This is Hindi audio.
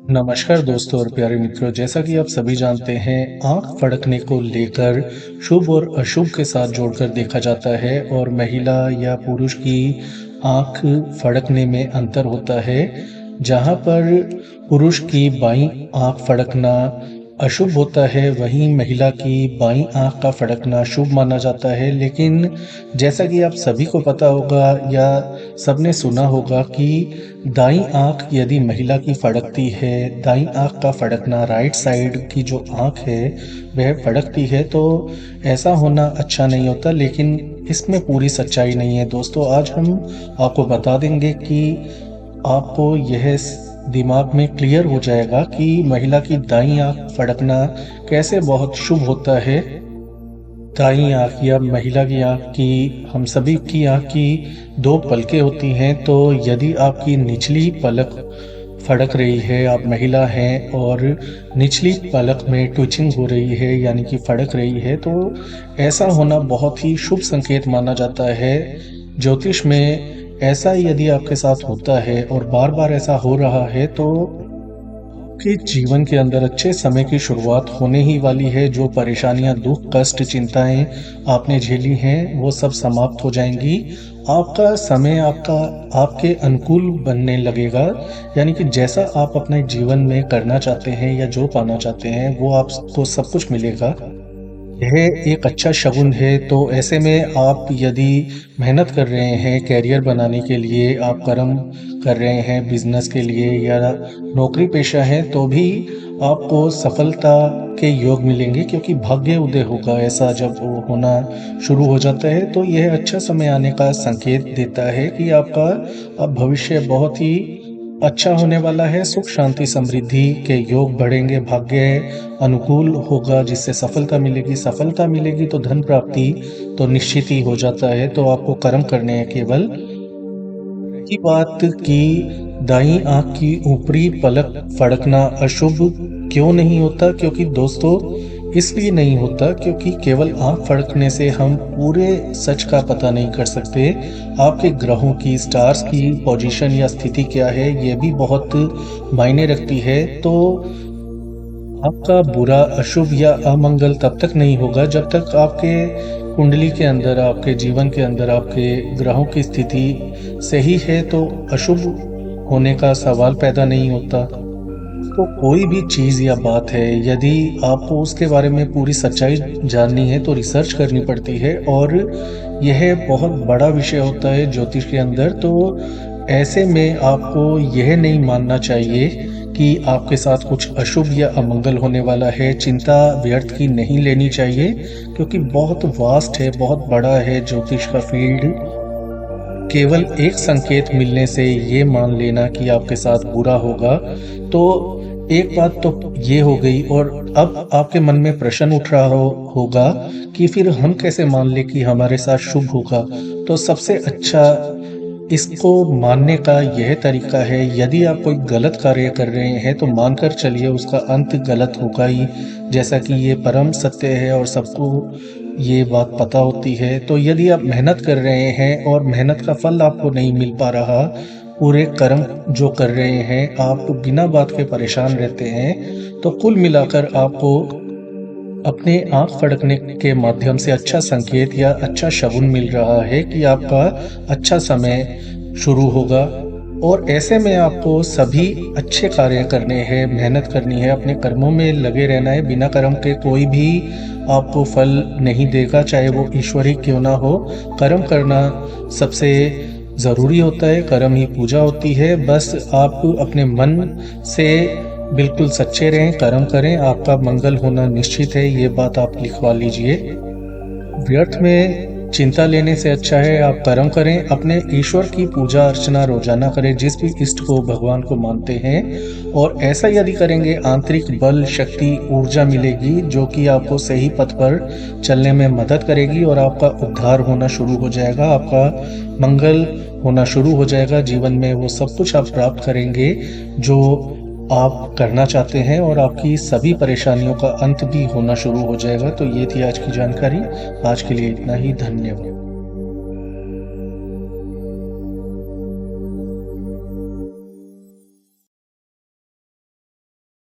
नमस्कार दोस्तों और प्यारे मित्रों, जैसा कि आप सभी जानते हैं, आंख फड़कने को लेकर शुभ और अशुभ के साथ जोड़कर देखा जाता है और महिला या पुरुष की आंख फड़कने में अंतर होता है। जहां पर पुरुष की बाईं आंख फड़कना अशुभ होता है, वहीं महिला की बाईं आंख का फड़कना शुभ माना जाता है। लेकिन जैसा कि आप सभी को पता होगा या सबने सुना होगा कि दाईं आंख यदि महिला की फड़कती है, दाईं आंख का फड़कना, राइट साइड की जो आंख है वह फड़कती है, तो ऐसा होना अच्छा नहीं होता। लेकिन इसमें पूरी सच्चाई नहीं है दोस्तों। आज हम आपको बता देंगे कि आपको यह दिमाग में क्लियर हो जाएगा कि महिला की दाईं आंख फड़कना कैसे बहुत शुभ होता है। दाईं आंख या महिला की आंख की, हम सभी की आंख की दो पलकें होती हैं। तो यदि आपकी निचली पलक फड़क रही है, आप महिला हैं और निचली पलक में ट्विचिंग हो रही है यानी कि फड़क रही है, तो ऐसा होना बहुत ही शुभ संकेत माना जाता है। ज्योतिष में ऐसा यदि आपके साथ होता है और बार बार ऐसा हो रहा है, तो आपके जीवन के अंदर अच्छे समय की शुरुआत होने ही वाली है। जो परेशानियां, दुख, कष्ट, चिंताएं आपने झेली हैं, वो सब समाप्त हो जाएंगी। आपका समय आपके अनुकूल बनने लगेगा, यानी कि जैसा आप अपने जीवन में करना चाहते हैं या जो पाना चाहते हैं वो आपको सब कुछ मिलेगा। यह एक अच्छा शगुन है। तो ऐसे में आप यदि मेहनत कर रहे हैं कैरियर बनाने के लिए, आप कर्म कर रहे हैं बिजनेस के लिए या नौकरी पेशा है, तो भी आपको सफलता के योग मिलेंगे, क्योंकि भाग्य उदय होगा। ऐसा जब वो होना शुरू हो जाता है तो यह अच्छा समय आने का संकेत देता है कि आपका अब भविष्य बहुत ही अच्छा होने वाला है। सुख, शांति, समृद्धि के योग बढ़ेंगे, भाग्य अनुकूल होगा जिससे सफलता मिलेगी। सफलता मिलेगी तो धन प्राप्ति तो निश्चित ही हो जाता है। तो आपको कर्म करने हैं केवल। की बात की दाईं आंख की ऊपरी पलक फड़कना अशुभ क्यों नहीं होता? क्योंकि दोस्तों इसलिए नहीं होता क्योंकि केवल आंख फड़कने से हम पूरे सच का पता नहीं कर सकते। आपके ग्रहों की, स्टार्स की पोजीशन या स्थिति क्या है, ये भी बहुत मायने रखती है। तो आपका बुरा, अशुभ या अमंगल तब तक नहीं होगा जब तक आपके कुंडली के अंदर, आपके जीवन के अंदर आपके ग्रहों की स्थिति सही है, तो अशुभ होने का सवाल पैदा नहीं होता। तो कोई भी चीज़ या बात है, यदि आपको उसके बारे में पूरी सच्चाई जाननी है तो रिसर्च करनी पड़ती है, और यह बहुत बड़ा विषय होता है ज्योतिष के अंदर। तो ऐसे में आपको यह नहीं मानना चाहिए कि आपके साथ कुछ अशुभ या अमंगल होने वाला है। चिंता व्यर्थ की नहीं लेनी चाहिए, क्योंकि बहुत वास्ट है, बहुत बड़ा है ज्योतिष का फील्ड। केवल एक संकेत मिलने से ये मान लेना कि आपके साथ बुरा होगा, तो एक बात तो ये हो गई। और अब आपके मन में प्रश्न उठ रहा होगा कि फिर हम कैसे मान ले कि हमारे साथ शुभ होगा? तो सबसे अच्छा इसको मानने का यह तरीका है, यदि आप कोई गलत कार्य कर रहे हैं तो मानकर चलिए उसका अंत गलत होगा ही, जैसा कि ये परम सत्य है और सबको ये बात पता होती है। तो यदि आप मेहनत कर रहे हैं और मेहनत का फल आपको नहीं मिल पा रहा, पूरे कर्म जो कर रहे हैं आप बिना बात के परेशान रहते हैं, तो कुल मिलाकर आपको अपने आंख फड़कने के माध्यम से अच्छा संकेत या अच्छा शगुन मिल रहा है कि आपका अच्छा समय शुरू होगा। और ऐसे में आपको सभी अच्छे कार्य करने हैं, मेहनत करनी है, अपने कर्मों में लगे रहना है। बिना कर्म के कोई भी आपको फल नहीं देगा, चाहे वो ईश्वरी क्यों ना हो। कर्म करना सबसे ज़रूरी होता है, कर्म ही पूजा होती है। बस आप अपने मन से बिल्कुल सच्चे रहें, कर्म करें, आपका मंगल होना निश्चित है। ये बात आप लिखवा लीजिए। व्यर्थ में चिंता लेने से अच्छा है आप कर्म करें, अपने ईश्वर की पूजा अर्चना रोजाना करें, जिस भी इष्ट को, भगवान को मानते हैं। और ऐसा यदि करेंगे, आंतरिक बल, शक्ति, ऊर्जा मिलेगी जो कि आपको सही पथ पर चलने में मदद करेगी और आपका उद्धार होना शुरू हो जाएगा, आपका मंगल होना शुरू हो जाएगा। जीवन में वो सब कुछ आप प्राप्त करेंगे जो आप करना चाहते हैं, और आपकी सभी परेशानियों का अंत भी होना शुरू हो जाएगा। तो ये थी आज की जानकारी। आज के लिए इतना ही। धन्यवाद।